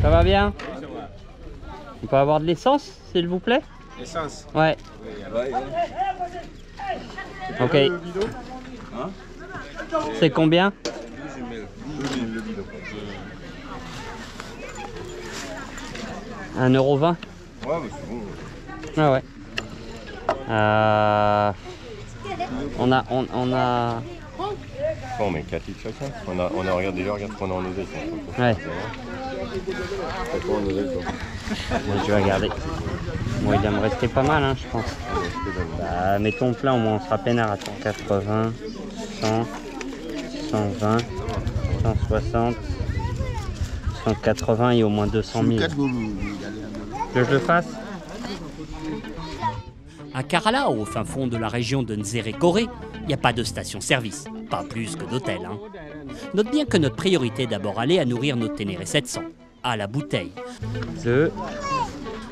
Ça va bien? On peut avoir de l'essence, s'il vous plaît? Essence? Ouais. Ok. Hein? C'est combien? 12 000 le bidon. 1,20 €. Ouais, mais c'est bon. Ah ouais. On a... Bon, mais 4 litres chacun. On a regardé déjà, regarde ce qu'on a en oseille. Ouais. C'est quoi en oseille, toi? Moi, je vais regarder. Bon, il va me rester pas mal, hein, je pense. Bah, mettons plein, au moins on sera peinard. Attends, 80, 100, 120, 160, 180 et au moins 200 000. Que je le fasse? À Kerala, au fin fond de la région de Nzérékoré, il n'y a pas de station-service, pas plus que d'hôtel. Hein. Note bien que notre priorité est d'abord aller à nourrir nos Ténéré 700, à la bouteille.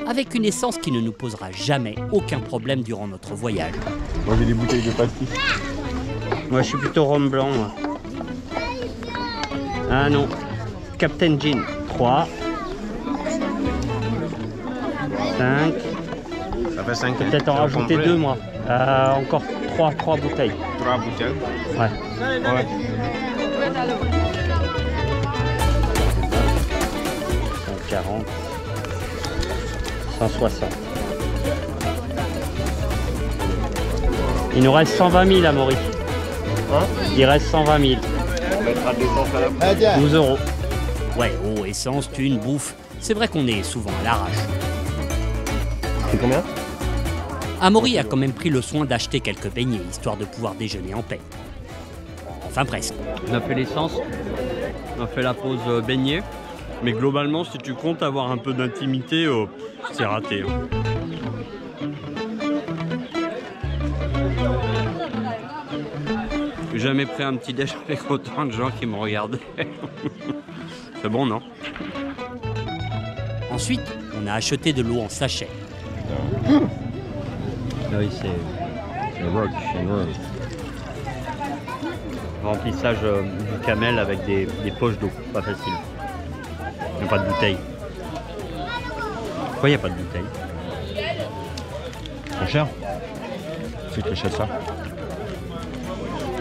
Avec une essence qui ne nous posera jamais aucun problème durant notre voyage. Moi j'ai des bouteilles de pastis. Moi je suis plutôt rhum blanc. Moi. Ah non, Captain Gin, 3, 5. Ça fait 5. Peut-être en rajouter 2 moi. Encore 3 bouteilles. 3 bouteilles. Ouais. Ouais. 140. 160. Il nous reste 120 000 à Maurice. Hein? Il reste 120 000. On mettra de l'essence à la fin. 12 €. Ouais, eau, essence, thune, bouffe. C'est vrai qu'on est souvent à l'arrache. C'est combien? Amaury a quand même pris le soin d'acheter quelques beignets, histoire de pouvoir déjeuner en paix. Enfin presque. On a fait l'essence, on a fait la pause beignet. Mais globalement, si tu comptes avoir un peu d'intimité, c'est raté. J'ai jamais pris un petit déj avec autant de gens qui me regardaient. C'est bon, non? Ensuite, on a acheté de l'eau en sachet. Oui, c'est rock. Remplissage du camel avec des poches d'eau, pas facile. Il n'y a pas de bouteille. Pourquoi il n'y a pas de bouteille? Trop cher? C'est que t'achètes ça?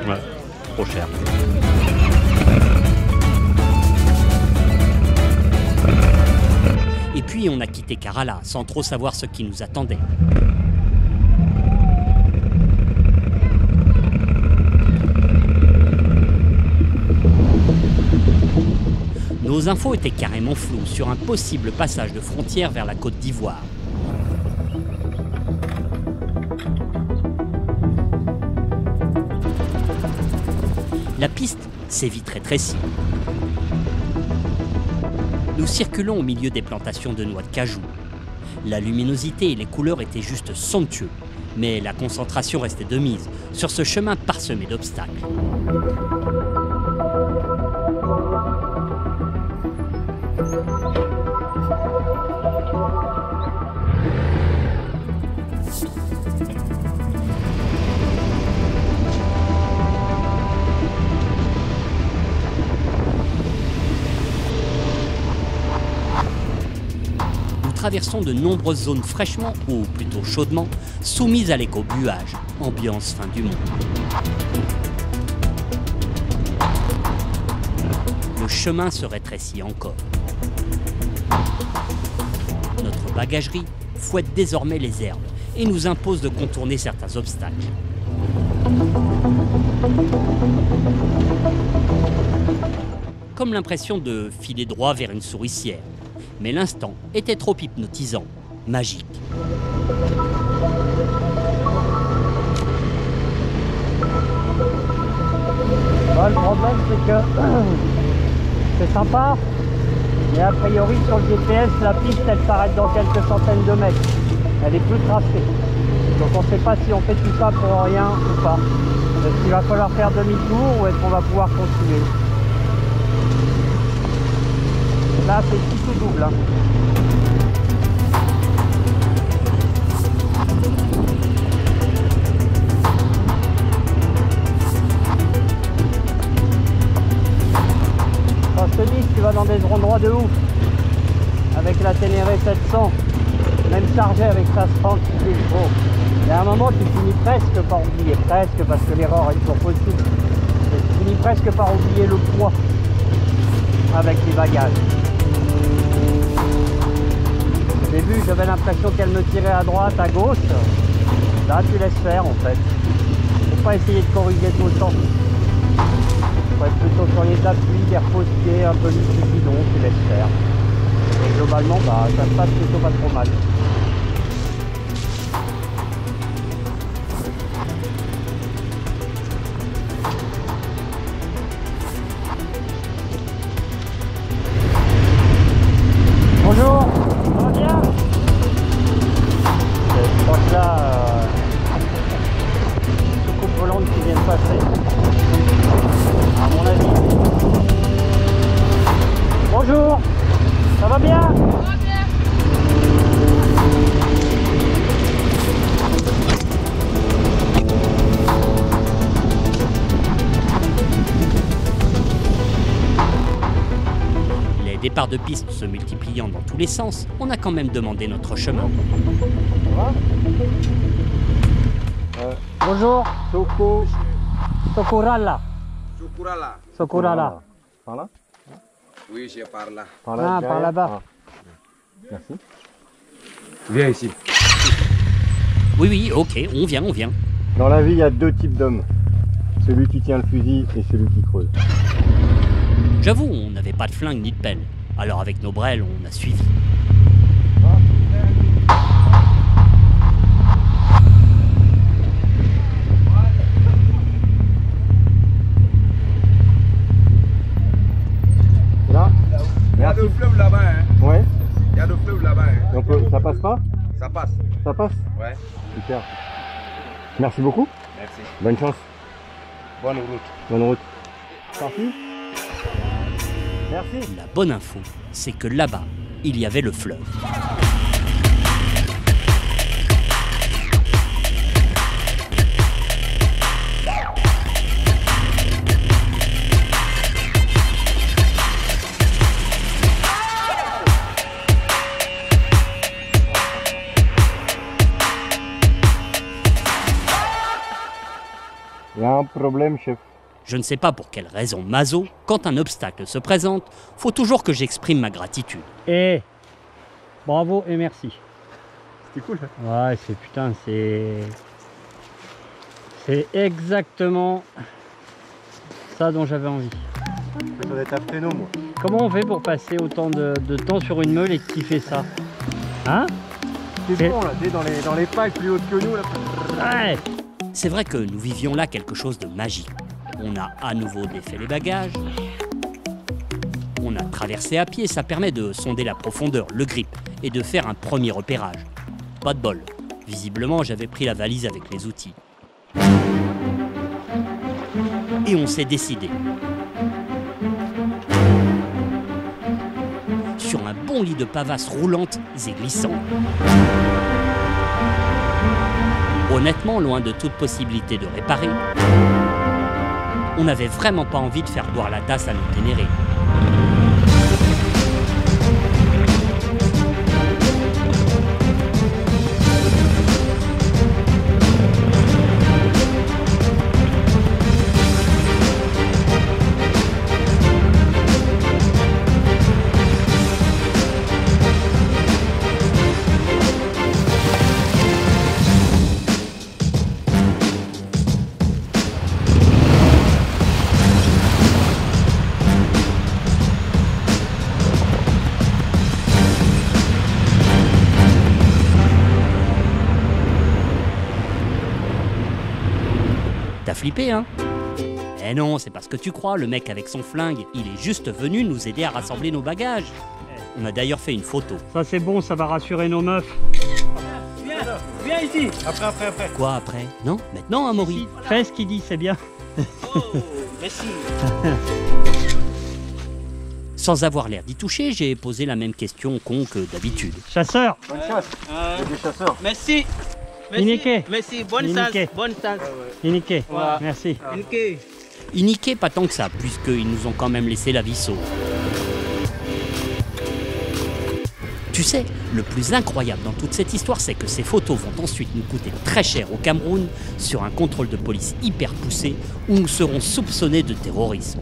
Ouais, trop cher. Et puis on a quitté Kerala sans trop savoir ce qui nous attendait. Nos infos étaient carrément floues sur un possible passage de frontière vers la Côte d'Ivoire. La piste s'est vite rétrécie. Nous circulons au milieu des plantations de noix de cajou. La luminosité et les couleurs étaient juste somptueux, mais la concentration restait de mise sur ce chemin parsemé d'obstacles. Nous traversons de nombreuses zones fraîchement, ou plutôt chaudement, soumises à l'écobuage, ambiance fin du monde. Le chemin se rétrécit encore. Notre bagagerie fouette désormais les herbes et nous impose de contourner certains obstacles. Comme l'impression de filer droit vers une souricière. Mais l'instant était trop hypnotisant, magique. Bon, le problème c'est que c'est sympa, mais a priori sur le GPS la piste elle s'arrête dans quelques centaines de mètres. Elle est plus tracée. Donc on ne sait pas si on fait tout ça pour rien ou pas. Est-ce qu'il va falloir faire demi-tour ou est-ce qu'on va pouvoir continuer? Là c'est tout double. Hein. Quand je te dis que tu vas dans des endroits de ouf. avec la Ténéré 700, même chargée avec sa 30, bon, il y a un moment tu finis presque par oublier, presque parce que l'erreur est toujours possible, mais tu finis presque par oublier le poids avec les bagages. Au début j'avais l'impression qu'elle me tirait à droite, à gauche, là tu laisses faire en fait. Faut pas essayer de corriger tout le temps. Faut être plutôt sur les appuis, des repose-pieds, un peu du bidon, tu laisses faire. Et globalement, bah, ça se passe plutôt pas trop mal. Bonjour, ça va bien? Je crois que là, soucoupe volante qui vient de passer. À mon avis. Bonjour, ça va bien? Les départs de piste se multipliant dans tous les sens, on a quand même demandé notre chemin. Bonjour, Sokurala. Sokurala. Sokurala. Par là? Oui, je par là. Par Ah, par là-bas. Merci. Viens ici. Oui, oui, ok, on vient. Dans la vie, il y a deux types d'hommes. Celui qui tient le fusil et celui qui creuse. J'avoue, on n'avait pas de flingue ni de pelle. Alors avec nos brels, on a suivi. Là? Il y a deux fleuves là-bas. Hein. Ouais. Il y a deux fleuves là-bas. Hein. Donc, ça passe pas? Ça passe. Ça passe? Ouais. Super. Merci beaucoup. Merci. Bonne chance. Bonne route. Bonne route. Parti? Merci. La bonne info, c'est que là-bas, il y avait le fleuve. Il y a un problème, chef. Je ne sais pas pour quelle raison, Mazo, quand un obstacle se présente, faut toujours que j'exprime ma gratitude. Et bravo et merci. C'était cool. Ouais, c'est putain, c'est exactement ça dont j'avais envie. Ça doit être un fréno, moi. Comment on fait pour passer autant de temps sur une meule et kiffer ça? Hein? C'est bon, là, t'es dans les packs plus hautes que nous, là. Ouais. C'est vrai que nous vivions là quelque chose de magique. On a à nouveau défait les bagages. On a traversé à pied, ça permet de sonder la profondeur, le grip, et de faire un premier repérage. Pas de bol. Visiblement, j'avais pris la valise avec les outils. Et on s'est décidé. Sur un bon lit de pavasses roulantes et glissantes. Honnêtement, loin de toute possibilité de réparer, on n'avait vraiment pas envie de faire boire la tasse à nos Ténéré. T'as flippé, hein? Eh non, c'est pas ce que tu crois, le mec avec son flingue, il est juste venu nous aider à rassembler nos bagages. On a d'ailleurs fait une photo. Ça c'est bon, ça va rassurer nos meufs. Viens ici. Après. Quoi après? Non? Maintenant, Amaury? Fais ce qu'il dit, c'est bien. Oh, merci. Sans avoir l'air d'y toucher, j'ai posé la même question con que d'habitude. Chasseur, Bonne chasse. Des chasseurs. Merci. Iniqué. Merci. Bonne Iniqué. chance. Bonne chance. Iniqué. Ouais. Merci. Iniqué. Iniqué, pas tant que ça, puisqu'ils nous ont quand même laissé la vie sauve. Tu sais, le plus incroyable dans toute cette histoire, c'est que ces photos vont ensuite nous coûter très cher au Cameroun sur un contrôle de police hyper poussé où nous serons soupçonnés de terrorisme.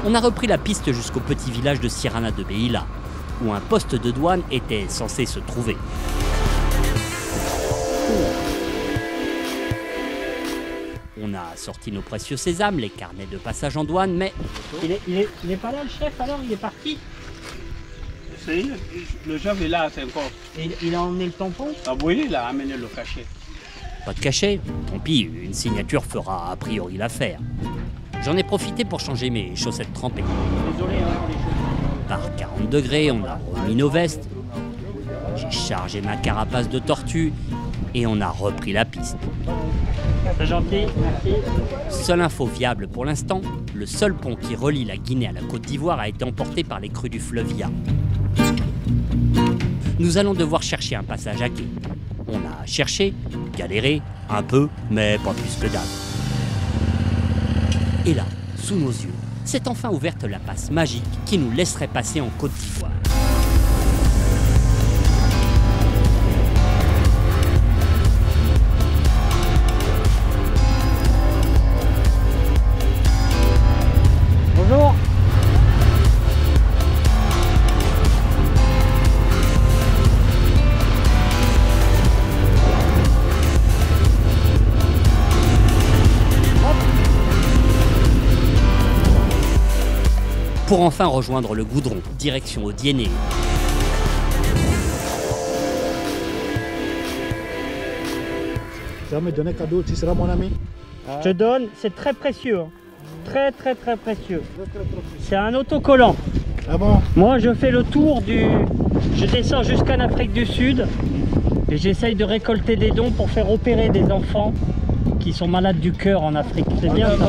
On a repris la piste jusqu'au petit village de Sirana de Beila, où un poste de douane était censé se trouver. On a sorti nos précieux sésames, les carnets de passage en douane, mais... Il est pas là le chef alors? Il est parti? Le chef est là, c'est encore. Et il a emmené le tampon? Ah oui, il a amené le cachet. Pas de cachet, tant pis, une signature fera a priori l'affaire. J'en ai profité pour changer mes chaussettes trempées. Désolé pour les choses. Par 40 degrés, on a remis nos vestes. J'ai chargé ma carapace de tortue et on a repris la piste. C'est gentil, merci. Seule info viable pour l'instant, le seul pont qui relie la Guinée à la Côte d'Ivoire a été emporté par les crues du fleuve Ya. Nous allons devoir chercher un passage à quai. On a cherché, galéré, un peu, mais pas plus que dalle. Et là, sous nos yeux, s'est enfin ouverte la passe magique qui nous laisserait passer en Côte d'Ivoire. Bonjour. Pour enfin rejoindre le goudron, direction Odiéné. Tu vas me donner cadeau, tu seras mon ami. Je te donne, c'est très précieux. Hein. Très précieux. C'est un autocollant. Ah bon? Moi je fais le tour Je descends jusqu'en Afrique du Sud et j'essaye de récolter des dons pour faire opérer des enfants qui sont malades du cœur en Afrique. C'est bien ça?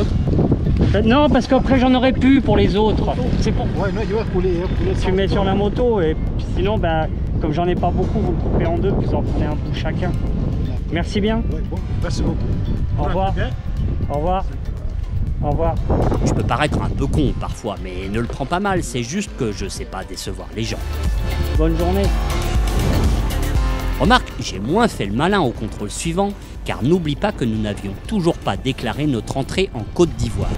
Non, parce qu'après j'en aurais plus pour les autres. C'est pour Ouais, non, il va couler. tu mets sur la moto et sinon, ben, comme j'en ai pas beaucoup, vous le coupez en deux, vous en prenez un bout chacun. Merci bien. Ouais, bon, merci beaucoup. Au revoir. Au revoir. Au revoir. Je peux paraître un peu con parfois, mais ne le prends pas mal, c'est juste que je sais pas décevoir les gens. Bonne journée. Remarque, j'ai moins fait le malin au contrôle suivant, car n'oublie pas que nous n'avions toujours pas déclaré notre entrée en Côte d'Ivoire.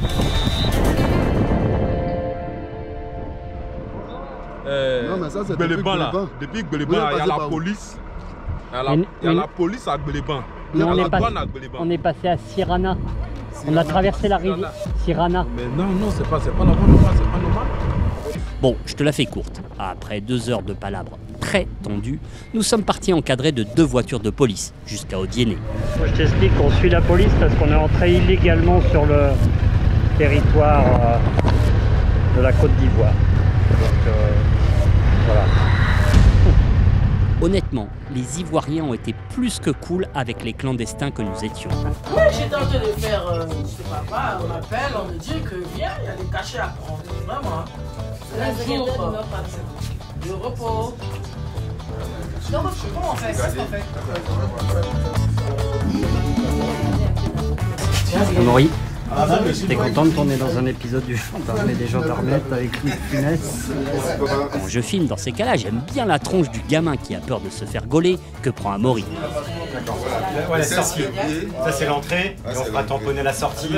Non, mais ça, c'est Gbeleban là. Depuis Gbeleban, il y a la police. Il y a la police à Gbeleban. Il y a la douane à Gbeleban. On est passé à Sirana. On a traversé la rivière Sirana. Mais non, c'est pas la bonne voie, c'est pas normal. Bon, je te la fais courte. Après 2 heures de palabres très tendues, nous sommes partis encadrés de 2 voitures de police jusqu'à Odiéné. Moi, je t'explique qu'on suit la police parce qu'on est entré illégalement sur le territoire de la Côte d'Ivoire. Donc voilà. Honnêtement, les Ivoiriens ont été plus que cool avec les clandestins que nous étions. Oui, j'étais en train de faire, je sais pas quoi, on m'appelle, on me dit que viens, il y a des cachets à prendre. Vraiment. C'est un jour de repos. Donc, comment on fait? Qu'est-ce qu'on fait? Amaury, t'es content de tourner dans un épisode du Gendarme des gendarmettes avec Louis de Funès? Quand je filme dans ces cas-là, j'aime bien la tronche du gamin qui a peur de se faire gauler que prend Amaury. Ouais, la sortie. Ça, c'est l'entrée. Et on fera tamponner la sortie.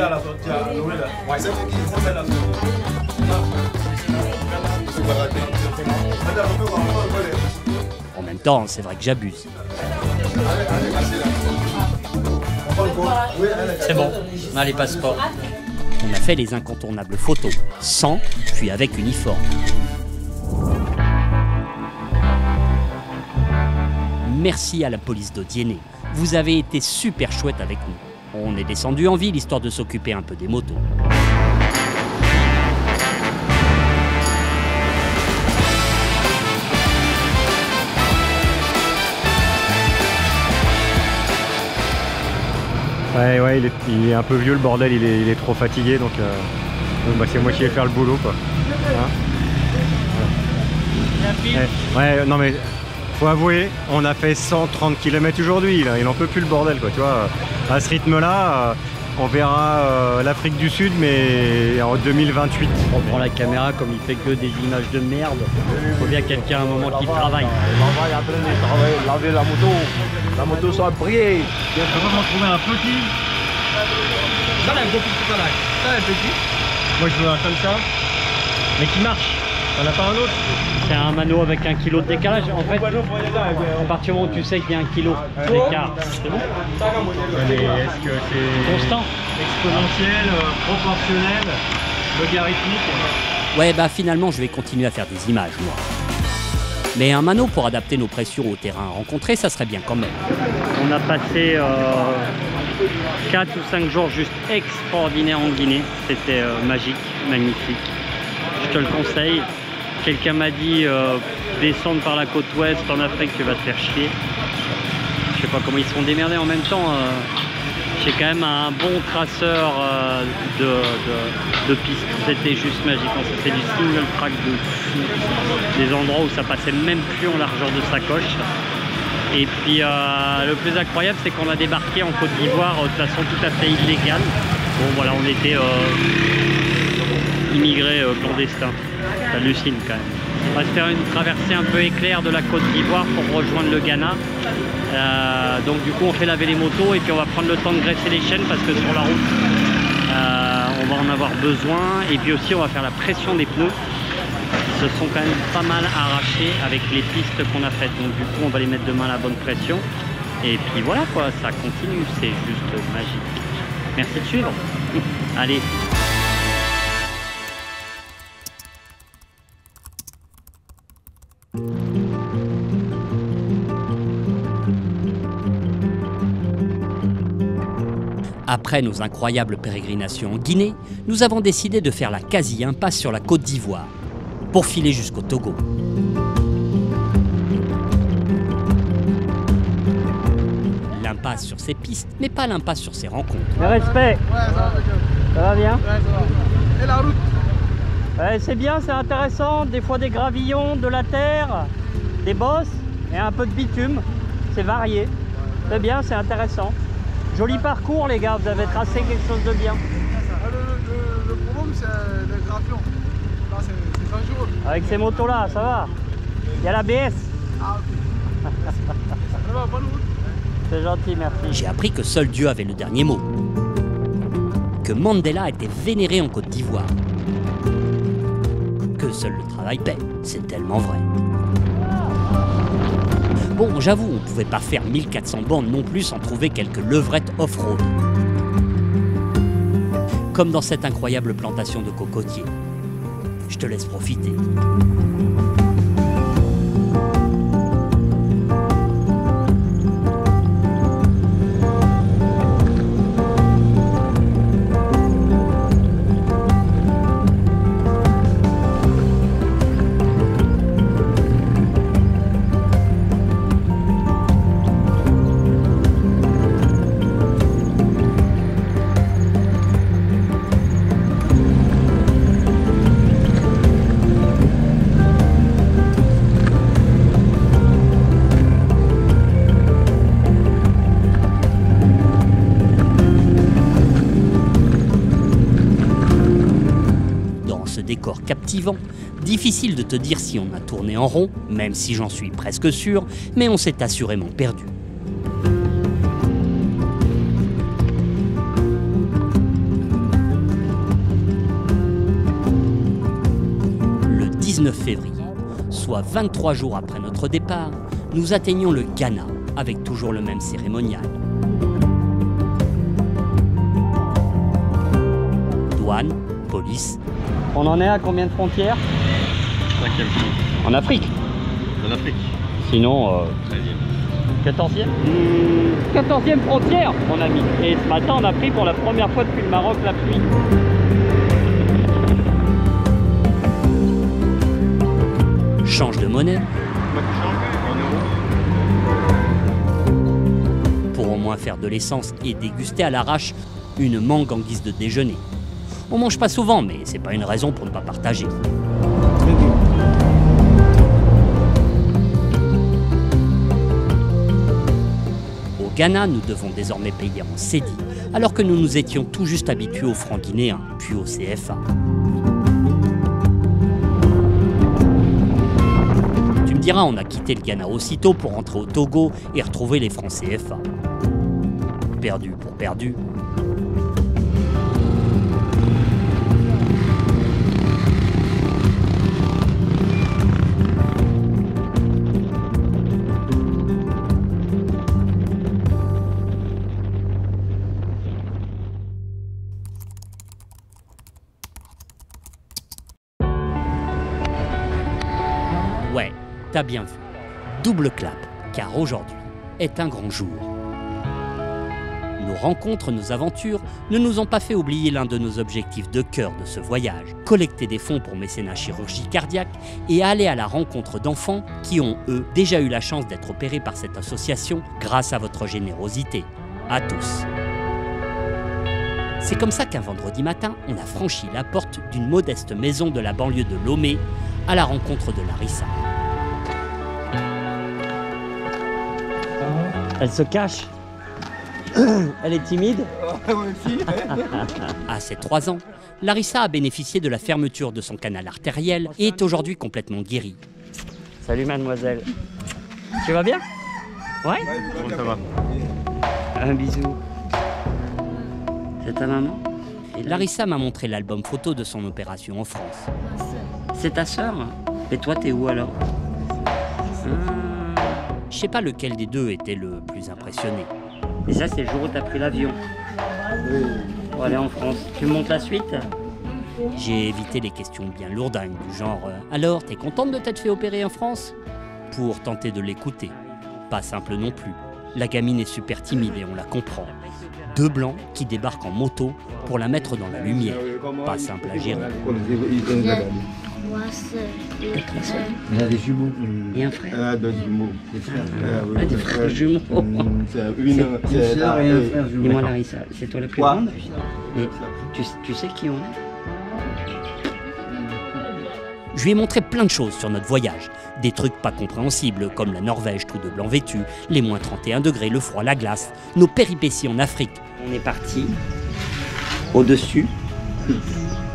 En même temps, c'est vrai que j'abuse. C'est bon, on a les passeports. On a fait les incontournables photos, sans, puis avec uniforme. Merci à la police d'Odiéné. Vous avez été super chouette avec nous. On est descendu en ville histoire de s'occuper un peu des motos. Ouais, il est un peu vieux le bordel, il est trop fatigué donc bah, c'est moi qui vais faire le boulot quoi. Hein ouais, non mais faut avouer, on a fait 130 km aujourd'hui, il en peut plus le bordel quoi, tu vois. À ce rythme-là, on verra l'Afrique du Sud, mais en 2028. On prend la caméra comme il fait que des images de merde. Il faut bien quelqu'un à un moment qui travaille. On va en train de travailler, laver la moto soit brillée. Je peux pas m'en trouver un petit. Ça, un petit. Moi je veux un comme ça, mais qui marche. T'en as pas un autre? C'est un mano avec 1 kg de décalage. En fait, à partir du moment où tu sais qu'il y a 1 kg d'écart, c'est bon. Mais est-ce que c'est Constant, exponentiel, proportionnel, logarithmique? Ouais, bah finalement, je vais continuer à faire des images, moi. Mais un mano pour adapter nos pressions au terrain rencontré, ça serait bien quand même. On a passé 4 ou 5 jours juste extraordinaires en Guinée. C'était magique, magnifique. Je te le conseille. Quelqu'un m'a dit descendre par la côte ouest en Afrique, tu vas te faire chier. Je sais pas comment ils se sont démerdés. En même temps, j'ai quand même un bon traceur de piste. C'était juste magique. On s'est fait du single track de fou. Des endroits où ça passait même plus en largeur de sacoche. Et puis le plus incroyable, c'est qu'on a débarqué en Côte d'Ivoire de façon tout à fait illégale. Bon voilà, on était immigrés clandestins. T'hallucines quand même. On va se faire une traversée un peu éclair de la Côte d'Ivoire pour rejoindre le Ghana. Donc du coup on fait laver les motos et puis on va prendre le temps de graisser les chaînes parce que sur la route on va en avoir besoin. Et puis aussi on va faire la pression des pneus. Ils se sont quand même pas mal arrachés avec les pistes qu'on a faites. Donc du coup on va les mettre demain à la bonne pression. Et puis voilà quoi, ça continue, c'est juste magique. Merci de suivre. Allez. Après nos incroyables pérégrinations en Guinée, nous avons décidé de faire la quasi-impasse sur la Côte d'Ivoire, pour filer jusqu'au Togo. L'impasse sur ses pistes, mais pas l'impasse sur ses rencontres. Le respect. Ça va bien? Ouais, ça va. Et la route? C'est bien, c'est intéressant. Des fois des gravillons, de la terre, des bosses et un peu de bitume. C'est varié. C'est bien, c'est intéressant. Joli parcours les gars, vous avez tracé quelque chose de bien. Le problème c'est le gravion. Là c'est dangereux. Avec ces motos là, ça va. Il y a l'ABS. Ah ok. Ça va, bonne route. C'est gentil, merci. J'ai appris que seul Dieu avait le dernier mot. Que Mandela était vénéré en Côte d'Ivoire. Que seul le travail paie, c'est tellement vrai. Bon, j'avoue, on ne pouvait pas faire 1400 bornes non plus sans trouver quelques levrettes off-road. Comme dans cette incroyable plantation de cocotiers. Je te laisse profiter. Décor captivant, difficile de te dire si on a tourné en rond, même si j'en suis presque sûr, mais on s'est assurément perdu. Le 19 février, soit 23 jours après notre départ, nous atteignions le Ghana, avec toujours le même cérémonial. Douane, police. On en est à combien de frontières? 5e. En Afrique. En Afrique. Sinon, 13e. 14e 14e frontière, mon ami. Et ce matin, on a pris pour la première fois depuis le Maroc la pluie. Change de monnaie. Pour au moins faire de l'essence et déguster à l'arrache une mangue en guise de déjeuner. On mange pas souvent, mais c'est pas une raison pour ne pas partager. Ghana, nous devons désormais payer en cédis, alors que nous nous étions tout juste habitués au franc guinéen, puis au CFA. Tu me diras, on a quitté le Ghana aussitôt pour rentrer au Togo et retrouver les francs CFA. Perdu pour perdu. Ouais, t'as bien vu. Double clap, car aujourd'hui est un grand jour. Nos rencontres, nos aventures ne nous ont pas fait oublier l'un de nos objectifs de cœur de ce voyage, collecter des fonds pour mécénat chirurgie cardiaque et aller à la rencontre d'enfants qui ont, eux, déjà eu la chance d'être opérés par cette association grâce à votre générosité. À tous. C'est comme ça qu'un vendredi matin, on a franchi la porte d'une modeste maison de la banlieue de Lomé à la rencontre de Larissa. Elle se cache. Elle est timide. À ses 3 ans, Larissa a bénéficié de la fermeture de son canal artériel et est aujourd'hui complètement guérie. Salut mademoiselle. Tu vas bien? Ouais? Comment ça va? Un bisou. C'est ta maman? Larissa m'a montré l'album photo de son opération en France. C'est ta sœur? Et toi, t'es où alors? Je sais pas lequel des deux était le plus impressionné. Et ça, c'est le jour où t'as pris l'avion. Pour aller en France. Tu me montres la suite? J'ai évité les questions bien lourdingues du genre « Alors, t'es contente de t'être fait opérer en France ?» pour tenter de l'écouter. Pas simple non plus. La gamine est super timide et on la comprend. 2 blancs qui débarquent en moto pour la mettre dans la lumière. Pas simple à gérer. Elle a des jumeaux. Et un frère? Elle a des jumeaux. Des frères jumeaux. Une sœur et un frère jumeau. Dis-moi Larissa, c'est toi la plus grande? Et tu sais qui on est? Je lui ai montré plein de choses sur notre voyage. Des trucs pas compréhensibles, comme la Norvège tout de blanc vêtu, les moins 31 degrés, le froid, la glace, nos péripéties en Afrique. On est parti au-dessus,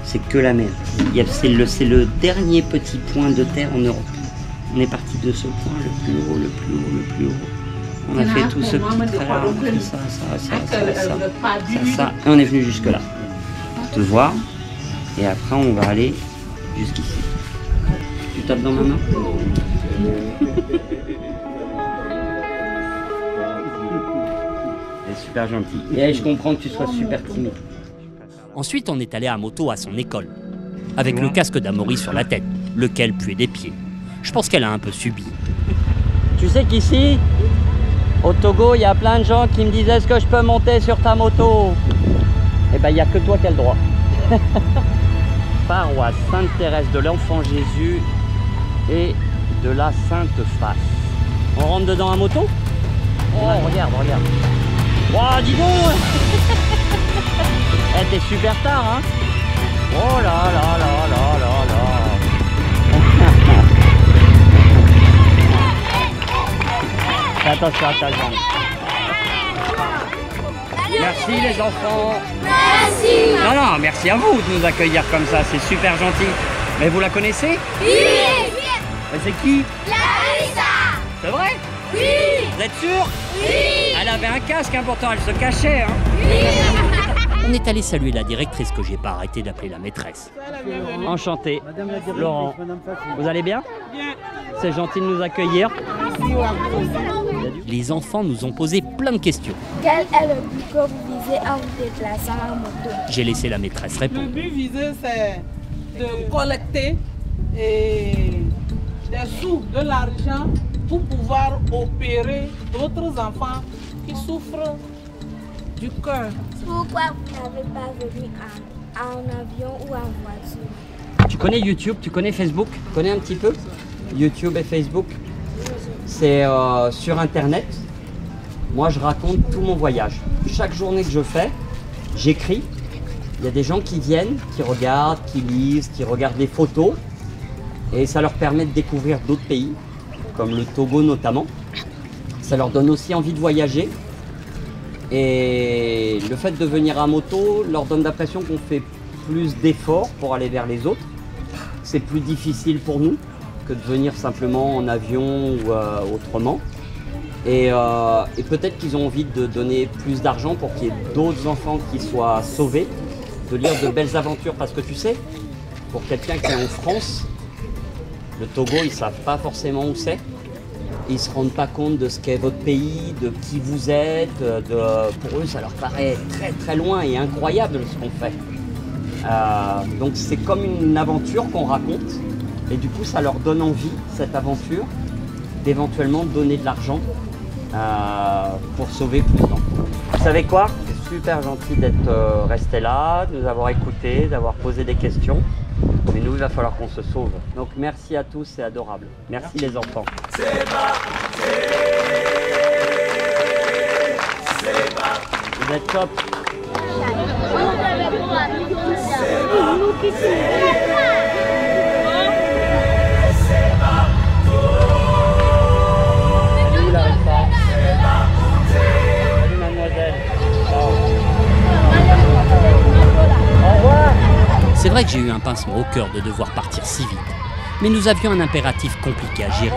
c'est que la mer. C'est le dernier petit point de terre en Europe. On est parti de ce point, le plus haut, le plus haut, le plus haut. On a fait tout ce petit trajectoire, ça, et on est venu jusque là. Pour te voir, et après on va aller jusqu'ici. Tu tapes dans ma main? C'est super gentil. Et je comprends que tu sois super timide. Ensuite, on est allé à moto à son école, avec le casque d'Amaury sur la tête, lequel puait des pieds. Je pense qu'elle a un peu subi. Tu sais qu'ici, au Togo, il y a plein de gens qui me disent « Est-ce que je peux monter sur ta moto ?» Eh ben, il n'y a que toi qui as le droit. Paroisse Sainte-Thérèse de l'Enfant Jésus et de la Sainte Face. On rentre dedans à moto? Oh, regarde, regarde. Oh, dis donc. Eh, t'es super tard, hein? Oh là là là là là là. Fais attention à ta jambe. Merci les enfants. Merci. Non, non, merci à vous de nous accueillir comme ça, c'est super gentil. Mais vous la connaissez? Oui. Mais c'est qui? Larissa. C'est vrai? Oui. Vous êtes sûr? Oui. Elle avait un casque, hein, pourtant elle se cachait. Hein. Oui. On est allé saluer la directrice que j'ai pas arrêté d'appeler la maîtresse. Enchanté. Laurent, vous allez bien? Bien. C'est gentil de nous accueillir. Les enfants nous ont posé plein de questions. Quel est le but que vous visez en vous déplaçant en moto? J'ai laissé la maîtresse répondre. Le but visé, c'est de collecter des sous, de l'argent pour pouvoir opérer d'autres enfants qui souffrent du cœur. Pourquoi vous n'avez pas venu en avion ou en voiture? Tu connais YouTube, tu connais Facebook? Tu connais un petit peu? YouTube et Facebook, c'est sur Internet. Moi, je raconte tout mon voyage. Chaque journée que je fais, j'écris. Il y a des gens qui viennent, qui regardent, qui lisent, qui regardent les photos. Et ça leur permet de découvrir d'autres pays, comme le Togo notamment. Ça leur donne aussi envie de voyager. Et le fait de venir à moto leur donne l'impression qu'on fait plus d'efforts pour aller vers les autres. C'est plus difficile pour nous que de venir simplement en avion ou autrement. Et peut-être qu'ils ont envie de donner plus d'argent pour qu'il y ait d'autres enfants qui soient sauvés, de lire de belles aventures. Parce que tu sais, pour quelqu'un qui est en France, le Togo, ils ne savent pas forcément où c'est. Ils ne se rendent pas compte de ce qu'est votre pays, de qui vous êtes. Pour eux, ça leur paraît très très loin et incroyable ce qu'on fait. Donc c'est comme une aventure qu'on raconte. Et du coup, ça leur donne envie, cette aventure, d'éventuellement donner de l'argent pour sauver plus d'enfants. Vous savez quoi? C'est super gentil d'être resté là, de nous avoir écoutés, d'avoir posé des questions. Mais nous, il va falloir qu'on se sauve. Donc merci à tous, c'est adorable. Merci les enfants. Vous êtes top. Salut mademoiselle. Au revoir. C'est vrai que j'ai eu un pincement au cœur de devoir partir si vite, mais nous avions un impératif compliqué à gérer.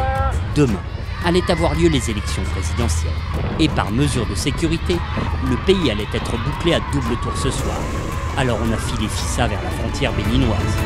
Demain allaient avoir lieu les élections présidentielles, et par mesure de sécurité, le pays allait être bouclé à double tour ce soir. Alors on a filé Fissa vers la frontière béninoise.